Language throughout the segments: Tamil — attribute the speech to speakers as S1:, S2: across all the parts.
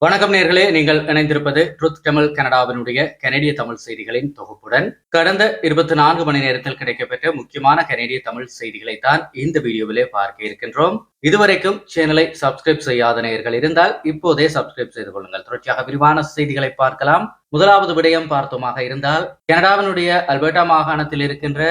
S1: வணக்கம் நேர்களே, நீங்கள் இணைந்திருப்பது ட்ரூத் தமிழ் கனடாவினுடைய கனடிய தமிழ் செய்திகளின் தொகுப்புடன் கடந்த 24 மணி நேரத்தில் கிடைக்கப்பெற்ற முக்கியமான கனடிய தமிழ் செய்திகளை தான் இந்த வீடியோவிலே பார்க்க இருக்கின்றோம். இதுவரைக்கும் சேனலை சப்ஸ்கிரைப் செய்யாத நேயர்கள் இருந்தால் இப்போதே சப்ஸ்கிரைப் செய்து கொள்ளுங்கள். தொடர்ச்சியாக விரிவான செய்திகளை பார்க்கலாம். முதலாவது விடயம் பார்த்தோமாக இருந்தால், கனடாவினுடைய அல்பர்டா மாகாணத்தில் இருக்கின்ற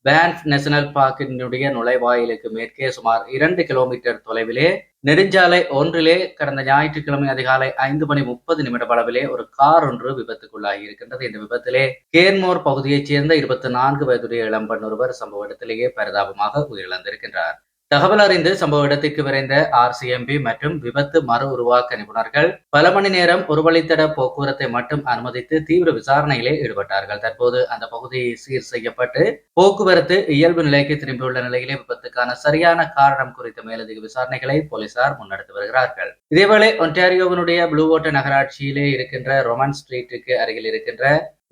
S1: பேன்ஃப் நேஷனல் பார்க்கினுடைய நுழைவாயிலுக்கு மேற்கே சுமார் 2 கிலோமீட்டர் தொலைவிலே நெடுஞ்சாலை ஒன்றிலே கடந்த ஞாயிற்றுக்கிழமை அதிகாலை 5:30 அளவிலே ஒரு கார் ஒன்று விபத்துக்குள்ளாகி இருக்கின்றது. இந்த விபத்திலே கேன்மோர் பகுதியைச் சேர்ந்த 24 வயதுடைய இளம்பெண் ஒருவர் சம்பவ இடத்திலேயே பரிதாபமாக உயிரிழந்திருக்கின்றார். தகவல் அறிந்து சம்பவ இடத்திற்கு விரைந்த RCMP மற்றும் விபத்து மறு உருவாக்க நிபுணர்கள் பல மணி நேரம் ஒரு வழித்தட போக்குவரத்தை மட்டும் அனுமதித்து தீவிர விசாரணையிலே ஈடுபட்டார்கள். தற்போது அந்த பகுதி சீர் செய்யப்பட்டு போக்குவரத்து இயல்பு நிலைக்கு திரும்பியுள்ள நிலையிலே விபத்துக்கான சரியான காரணம் குறித்த மேலதிக விசாரணைகளை போலீசார் முன்னெடுத்து வருகிறார்கள். இதேவேளை ஒன்டாரியோவினுடைய ப்ளூ வாட்டர் நகராட்சியிலே இருக்கின்ற ரொமன் ஸ்ட்ரீட்டுக்கு அருகில் இருக்கின்ற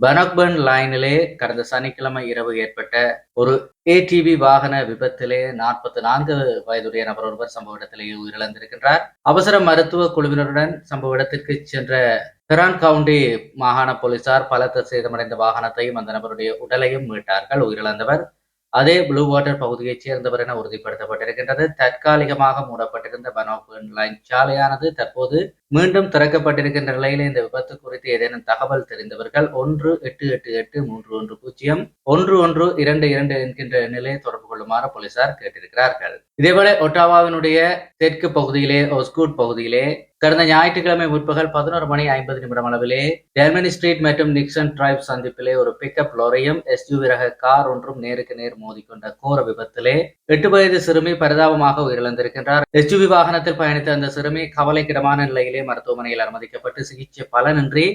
S1: பனக்பர்ன் லைனிலே கடந்த சனிக்கிழமை இரவு ஏற்பட்ட ஒரு ATV வாகன விபத்திலே 44 வயதுடைய நபர் ஒருவர் சம்பவ இடத்திலேயே உயிரிழந்திருக்கின்றார். அவசர மருத்துவ குழுவினருடன் சம்பவ இடத்திற்கு சென்ற ஹெரான் கவுண்டி மாகாண போலீசார் பலத்த சேதமடைந்த வாகனத்தையும் அந்த நபருடைய உடலையும் மீட்டார்கள். உயிரிழந்தவர் அதே ப்ளூ வாட்டர் பகுதியைச் சேர்ந்தவர் என உறுதிப்படுத்தப்பட்டிருக்கின்றது. தற்காலிகமாக மூடப்பட்டிருந்த பனோக்பர்ன் லைன் சாலையானது தற்போது மீண்டும் திறக்கப்பட்டிருக்கின்ற நிலையில் இந்த விபத்து குறித்து ஏதேனும் தகவல் தெரிந்தவர்கள் 1-888-312-1122 என்கின்ற நிலையை தொடர்பு கொள்ளுமாறு போலீசார் கேட்டிருக்கிறார்கள். இதேவேளை ஒட்டாவாவினுடைய தெற்கு பகுதியிலே ஒஸ்கூட் பகுதியிலே கடந்த ஞாயிற்றுக்கிழமை முற்பகல் 11:50 அளவிலே டெர்மினி ஸ்ட்ரீட் மற்றும் நிக்சன் டிரைவ் சந்திப்பிலே ஒரு பிக்கப் லாரியும் SUV ரக கார் ஒன்றும் நேருக்கு நேர் மோதிக்கொண்ட கோர விபத்திலே 8 வயது சிறுமி பரிதாபமாக உயிரிழந்திருக்கின்றார். SUV வாகனத்தில் பயணித்த அந்த சிறுமி கவலைக்கிடமான நிலையிலே மருத்துவமனையில் அனுமதிக்கப்பட்டு சிகிச்சை பலனின்றி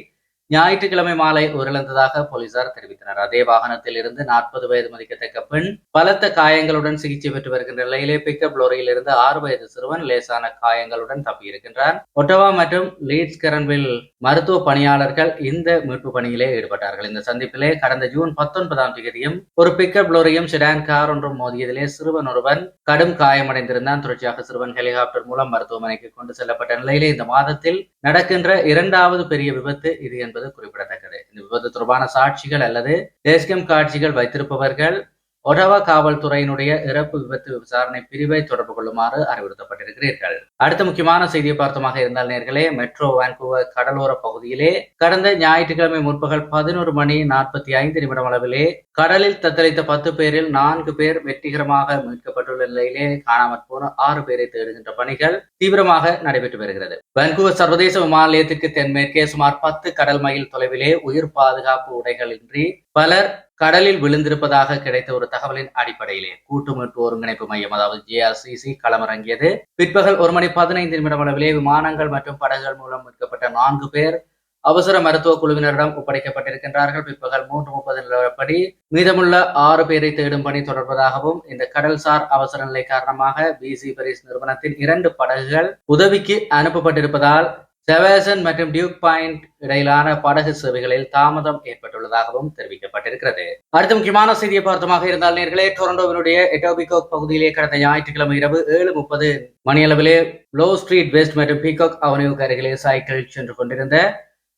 S1: ஞாயிற்றுக்கிழமை மாலை உயிரிழந்ததாக போலீசார் தெரிவித்தனர். அதே வாகனத்தில் இருந்து 40 வயது மதிக்கத்தக்க பெண் பலத்த காயங்களுடன் சிகிச்சை பெற்று வருகின்ற நிலையிலே பிக்கப் லோரியில் இருந்து 6 வயது சிறுவன் லேசான காயங்களுடன் தப்பியிருக்கின்றார். ஒட்டவா மற்றும் லீட்ஸ் கரன்வில் மருத்துவ பணியாளர்கள் இந்த மீட்பு பணியிலே ஈடுபட்டார்கள். இந்த சந்திப்பிலே கடந்த ஜூன் 19ஆம் தேதியும் ஒரு பிக்கப் லோரியும் செடான் கார் ஒன்றும் மோதியதிலே சிறுவன் ஒருவன் கடும் காயமடைந்திருந்தான். தொடர்ச்சியாக சிறுவன் ஹெலிகாப்டர் மூலம் மருத்துவமனைக்கு கொண்டு செல்லப்பட்ட நிலையிலே இந்த மாதத்தில் நடக்கின்ற 2வது பெரிய விபத்து இது என்பது குறிப்பிடத்தக்கது. இந்த விபத்து தொடர்பான சாட்சிகள் அல்லது டேஸ்கேம் காட்சிகள் வைத்திருப்பவர்கள் ஒட்டவா காவல்துறையினுடைய இறப்பு விபத்து விசாரணை பிரிவை தொடர்பு கொள்ளுமாறு அறிவுறுத்தப்பட்டிருக்கிறீர்கள். அடுத்த முக்கியமான செய்தியை பார்த்தமாக இருந்தால் நேர்களே, மெட்ரோ வான்கூவர் கடலோர பகுதியிலே கடந்த ஞாயிற்றுக்கிழமை முற்பகல் 11:45 அளவிலே கடலில் தத்தளித்த 10 பேரில் 4 பேர் வெற்றிகரமாக மீட்கப்பட்டுள்ள நிலையிலே காணாமற் போன 6 பேரை தேடுகின்ற பணிகள் தீவிரமாக நடைபெற்று வருகிறது. வான்கூவர் சர்வதேச விமான நிலையத்திற்கு தென்மேற்கே சுமார் 10 கடல் மைல் தொலைவிலே உயிர் பாதுகாப்பு உடைகளின்றி பலர் கடலில் விழுந்திருப்பதாக கிடைத்த ஒரு தகவலின் அடிப்படையிலே கூட்டு மீட்பு ஒருங்கிணைப்பு மையம் அதாவது JRCC களமிறங்கியது. பிற்பகல் 1:15 அளவிலே விமானங்கள் மற்றும் படகுகள் மூலம் மீட்கப்பட்ட 4 பேர் அவசர மருத்துவ குழுவினரிடம் ஒப்படைக்கப்பட்டிருக்கின்றார்கள். பிற்பகல் 3:30 நிலவரப்படி மீதமுள்ள 6 பேரை தேடும் பணி தொடர்வதாகவும் இந்த கடல்சார் அவசர நிலை காரணமாக BC பெரிஸ் நிறுவனத்தின் 2 படகுகள் உதவிக்கு அனுப்பப்பட்டிருப்பதால் செவேசன் மற்றும் டியூக் பாயிண்ட் இடையிலான படகு சேவைகளில் தாமதம் ஏற்பட்டுள்ளதாகவும் தெரிவிக்கப்பட்டிருக்கிறது. அடுத்த முக்கியமான செய்தியை பார்த்தமாக இருந்தால் நேர்களே, டொரண்டோவினுடைய எட்டோபிகோக் பகுதியிலே கடந்த ஞாயிற்றுக்கிழமை இரவு 7:30 அளவிலே லோ ஸ்ட்ரீட் வெஸ்ட் மற்றும் பீகாக் அவென்யூக்கு அருகிலே சைக்கிள் சென்று கொண்டிருந்த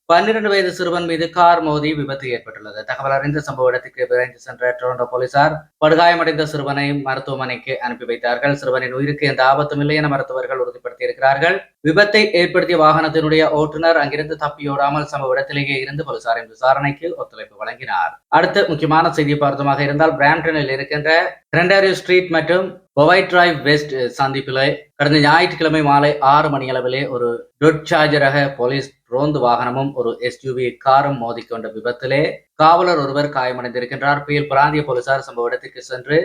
S1: 12 வயது சிறுவன் மீது கார் மோதி விபத்து ஏற்பட்டுள்ளது. தகவல் அறிந்த சம்பவ இடத்துக்கு விரைந்து சென்ற டொரண்டோ போலீசார் படுகாயமடைந்த சிறுவனை மருத்துவமனைக்கு அனுப்பி வைத்தார்கள். சிறுவனின் உயிருக்கு எந்த ஆபத்தும் இல்லை என மருத்துவர்கள் உறுதிப்படுத்தியிருக்கிறார்கள். விபத்தை ஏற்படுத்திய வாகனத்தினுடைய ஓட்டுநர் அங்கிருந்து தப்பியோடாமல் சம்பவ இடத்திலேயே இருந்து போலீசாரின் விசாரணைக்கு ஒத்துழைப்பு வழங்கினார். அடுத்த முக்கியமான செய்தியை பார்த்தமாக இருந்தால், பிராம்டனில் இருக்கின்ற ரெண்டாரியோ ஸ்ட்ரீட் மற்றும் பொவைட் டிரைவ் வெஸ்ட் சந்திப்பிலே கடந்த ஞாயிற்றுக்கிழமை மாலை 6 அளவிலே ஒரு டொட்சார்ஜ் ரக போலீஸ் ரோந்து வாகனமும் ஒரு SUV காரும் மோதிக்கொண்ட விபத்திலே காவலர் ஒருவர் காயமடைந்திருக்கின்றார். புயல் பிராந்திய போலீசார் சம்பவ இடத்திற்கு சென்று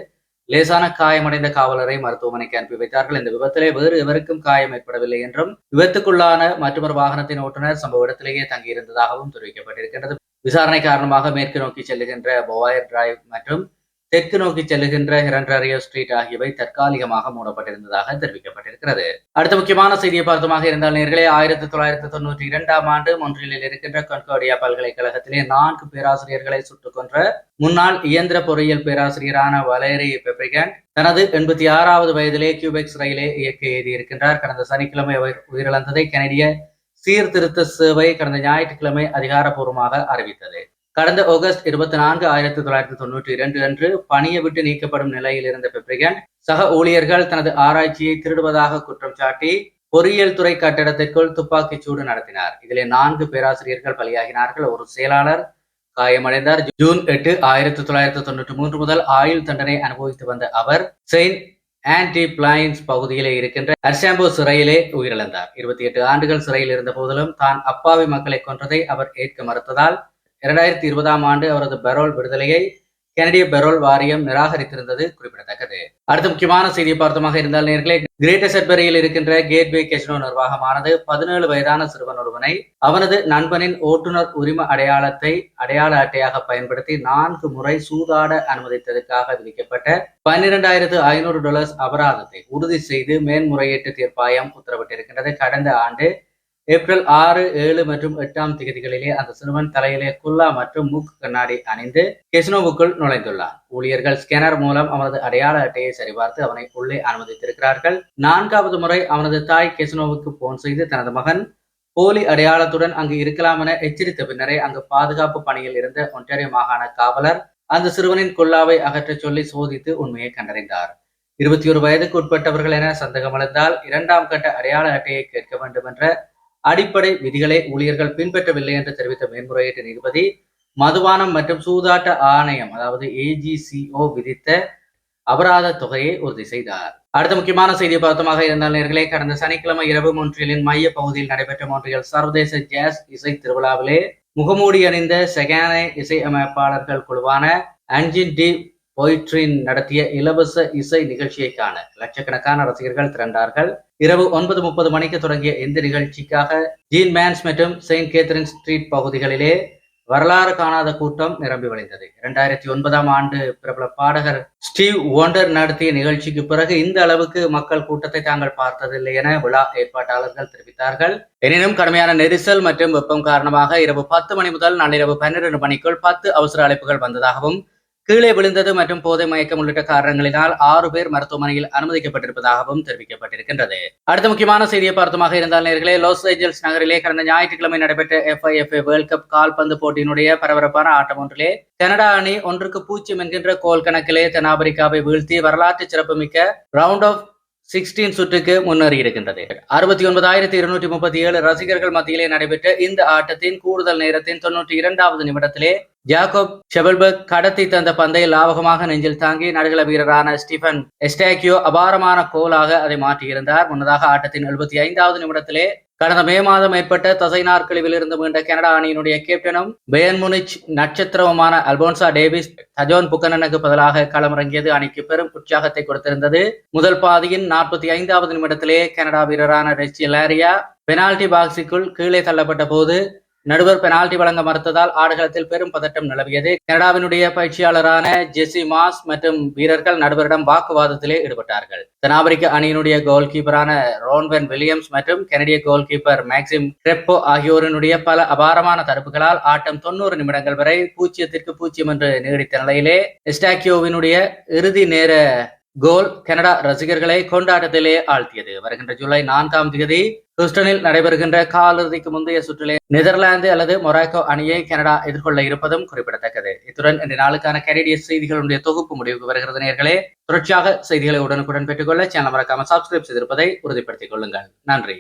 S1: லேசான காயமடைந்த காவலரை மருத்துவமனைக்கு அனுப்பி வைத்தார்கள். இந்த விபத்திலே வேறு எவருக்கும் காயம் ஏற்படவில்லை என்றும் விபத்துக்குள்ளான மற்றொரு வாகனத்தின் ஓட்டுநர் சம்பவ இடத்திலேயே தங்கியிருந்ததாகவும் தெரிவிக்கப்பட்டிருக்கின்றது. விசாரணை காரணமாக மேற்கு நோக்கி செல்லுகின்ற பொவைட் டிரைவ் மற்றும் தெற்கு நோக்கி செல்லுகின்ற ரெண்டாரியோ ஸ்ட்ரீட் ஆகியவை தற்காலிகமாக மூடப்பட்டிருந்ததாக தெரிவிக்கப்பட்டிருக்கிறது. அடுத்த முக்கியமான செய்தியை பார்த்தமாக இருந்தால் நேர்களே, 1992ஆம் ஆண்டு மொன்ட்ரியலில் இருக்கின்ற கன்கார்டியா பல்கலைக்கழகத்திலே 4 பேராசிரியர்களை சுட்டுக் கொன்ற முன்னாள் இயந்திர பொறியியல் பேராசிரியரான வலேரி பெப்ரிகன் தனது 86வது வயதிலே கியூபெக் சிறையிலே இயக்க எழுதியிருக்கின்றார். கடந்த சனிக்கிழமை அவர் உயிரிழந்ததை கனடிய சீர்திருத்த சேவை கடந்த ஞாயிற்றுக்கிழமை அதிகாரப்பூர்வமாக அறிவித்தது. கடந்த ஆகஸ்ட் 24, 1992 அன்று பணியை விட்டு நீக்கப்படும் நிலையில் இருந்த பெப்ரிகன் சக ஊழியர்கள் தனது ஆராய்ச்சியை திருடுவதாக குற்றம் சாட்டி பொறியியல் துறை கட்டடத்திற்குள் துப்பாக்கிச் சூடு நடத்தினார். இதிலே 4 பேராசிரியர்கள் பலியாகினார்கள். ஒரு செயலாளர் காயமடைந்தார். ஜூன் 8, 1993 முதல் ஆயுள் தண்டனை அனுபவித்து வந்த அவர் செயின்ட் ஆன்டி பிளைன்ஸ் பகுதியிலே இருக்கின்ற அர்சாம்போ சிறையிலே உயிரிழந்தார். 28 ஆண்டுகள் சிறையில் இருந்த போதிலும் தான் அப்பாவி மக்களை கொன்றதை அவர் ஏற்க மறுத்ததால் 2020ஆம் ஆண்டு அவரது பெரோல் விடுதலையை கனடிய பெரோல் வாரியம் நிராகரித்திருந்தது குறிப்பிடத்தக்கது. அடுத்த முக்கியமான செய்தியை பார்த்தமாக இருந்தால் நேர்களே, கிரேட்டர் சட்பரியில் இருக்கின்ற கேட்வே கெசினோ நிர்வாகமானது 17 வயதான சிறுவன் ஒருவனை அவனது நண்பனின் ஓட்டுநர் உரிம அடையாள அட்டையாக பயன்படுத்தி 4 முறை சூதாட அனுமதித்ததற்காக விதிக்கப்பட்ட $12,500 அபராதத்தை உறுதி செய்து மேன்முறையீட்டு தீர்ப்பாயம் உத்தரவிட்டிருக்கின்றது. கடந்த ஆண்டு ஏப்ரல் 6, 7 மற்றும் 8ஆம் தேதிகளிலே அந்த சிறுவன் தலையிலே குல்லா மற்றும் மூக்கு கண்ணாடி அணிந்து கெசினோவுக்குள் நுழைந்துள்ளார். ஊழியர்கள் ஸ்கேனர் மூலம் அவனது அடையாள அட்டையை சரிபார்த்து அவனை உள்ளே அனுமதித்திருக்கிறார்கள். 4வது முறை அவனது தாய் கெசினோவுக்கு போன் செய்து தனது மகன் போலி அடையாளத்துடன் அங்கு இருக்கலாம் என எச்சரித்த பின்னரே அங்கு பாதுகாப்பு பணியில் இருந்த ஒன்டாரியோ மாகாண காவலர் அந்த சிறுவனின் குல்லாவை அகற்றச் சொல்லி சோதித்து உண்மையை கண்டறிந்தார். 21 வயதுக்கு உட்பட்டவர்கள் என சந்தேகமடைந்தால் 2ஆம் கட்ட அடையாள அட்டையை கேட்க வேண்டும் என்ற அடிப்படை விதிகளை ஊழியர்கள் பின்பற்றவில்லை என்று தெரிவித்த மேன்முறையீட்டு நீதிபதி மதுபானம் மற்றும் சூதாட்ட ஆணையம் அதாவது AGCO விதித்த அபராத தொகையை உறுதி செய்தார். அடுத்த முக்கியமான செய்தியை பார்த்தமாக இருந்தால் நேர்களே, கடந்த சனிக்கிழமை இரவு மொன்றியலின் மைய பகுதியில் நடைபெற்ற மொன்றியல் சர்வதேச ஜாஸ் இசை திருவிழாவிலே முகமூடி அணிந்த செகானே இசை அமைப்பாளர்கள் குழுவான அன்ஜின் டி பொய்ட்ரின் நடத்திய இலவச இசை நிகழ்ச்சியை காண லட்சக்கணக்கான ரசிகர்கள் திரண்டார்கள். இரவு 9:30 மணிக்கு தொடங்கிய இந்த நிகழ்ச்சிக்காக ஜீன் மேன்ஸ் மற்றும் செயின்ட் கேத்தரின் ஸ்ட்ரீட் பகுதிகளிலே வரலாறு காணாத கூட்டம் நிரம்பி வழிந்தது. 2009ஆம் ஆண்டு பிரபல பாடகர் ஸ்டீவ் ஒண்டர் நடத்திய நிகழ்ச்சிக்கு பிறகு இந்த அளவுக்கு மக்கள் கூட்டத்தை தாங்கள் பார்த்ததில்லை என விழா ஏற்பாட்டாளர்கள் தெரிவித்தார்கள். எனினும் கடுமையான நெரிசல் மற்றும் வெப்பம் காரணமாக இரவு 10 மணி முதல் நள்ளிரவு 12 மணிக்குள் 10 அவசர அழைப்புகள் வந்ததாகவும் கீழே விழுந்தது மற்றும் போதை மயக்கம் உள்ளிட்ட காரணங்களினால் 6 பேர் மருத்துவமனையில் அனுமதிக்கப்பட்டிருப்பதாகவும் தெரிவிக்கப்பட்டிருக்கின்றது. அடுத்த முக்கியமான செய்தியை பார்த்தமாக இருந்தால் நேர்களே, லாஸ் ஏஞ்சல்ஸ் நகரிலே கடந்த ஞாயிற்றுக்கிழமை நடைபெற்ற FIFA வேர்ல்ட் கப் கால்பந்து போட்டியினுடைய பரபரப்பான ஆட்டம் ஒன்றிலே கனடா அணி 1-0 என்கின்ற கோல் கணக்கிலே தென்னாப்பிரிக்காவை வீழ்த்தி வரலாற்று சிறப்புமிக்க ரவுண்ட் ஆஃப் 16 சுற்றுக்கு முன்னேறி இருக்கின்றது. 69,237 ரசிகர்கள் மத்தியிலே நடைபெற்ற இந்த ஆட்டத்தின் கூடுதல் நேரத்தின் 92வது நிமிடத்திலே ஜாக்கோப் ஷெபல்பர்க் கடத்தி தந்த பந்தை லாவகமாக நெஞ்சில் தாங்கி நடுகள வீரரான ஸ்டீபன் எஸ்டாக்கியோ அபாரமான கோலாக அதை மாற்றியிருந்தார். முன்னதாக ஆட்டத்தின் 75வது நிமிடத்திலே கடந்த மே மாதம் ஏற்பட்ட தசை நாற்கழிவில் இருந்து மீண்ட கனடா அணியினுடைய கேப்டனும் பயர்ன் முனிச் நட்சத்திரவுமான அல்போன்சா டேவிஸ் டஜோன் புக்கனனுக்கு பதிலாக களமிறங்கியது அணிக்கு பெரும் உற்சாகத்தை கொடுத்திருந்தது. முதல் பாதியின் 45வது நிமிடத்திலே கனடா வீரரான ரெச்சி லாரியா பெனால்டி பாக்ஸுக்குள் கீழே தள்ளப்பட்ட போது நடுவர் பெனால்டி வழங்க மறுத்ததால் ஆடுகளத்தில் பெரும் பதட்டம் நிலவியது. கனடாவினுடைய பயிற்சியாளரான ஜெசி மாஸ் மற்றும் வீரர்கள் நடுவரிடம் வாக்குவாதத்திலே ஈடுபட்டார்கள். தென்னாப்பிரிக்க அணியினுடைய கோல் கீப்பரான ரோன்வென் வில்லியம்ஸ் மற்றும் கனடிய கோல் கீப்பர் மேக்சிம் கிரெப்போ ஆகியோரினுடைய பல அபாரமான தடுப்புகளால் ஆட்டம் 90 நிமிடங்கள் வரை 0-0 என்று நீடித்த நிலையிலே எஸ்டாக்கியோவினுடைய இறுதி நேர கோல் கனடா ரசிகர்களை கொண்டாட்டத்திலே ஆழ்த்தியது. வருகின்ற ஜூலை 4ஆம் தேதி ஹூஸ்டனில் நடைபெறுகின்ற காலிறுதிக்கு முந்தைய சுற்றிலே நெதர்லாந்து அல்லது மொராக்கோ அணியை கனடா எதிர்கொள்ள இருப்பதும் குறிப்பிடத்தக்கது. இத்துடன் இந்த நாளுக்கான கனடிய செய்திகளுடைய தொகுப்பு முடிவுக்கு வருகிறது நேர்களே. தொடர்ச்சியாக செய்திகளை உடனுக்குடன் பெற்றுக்கொள்ள சேனல் மறக்காமல் சப்ஸ்கிரைப் செய்திருப்பதை உறுதிப்படுத்திக் கொள்ளுங்கள். நன்றி.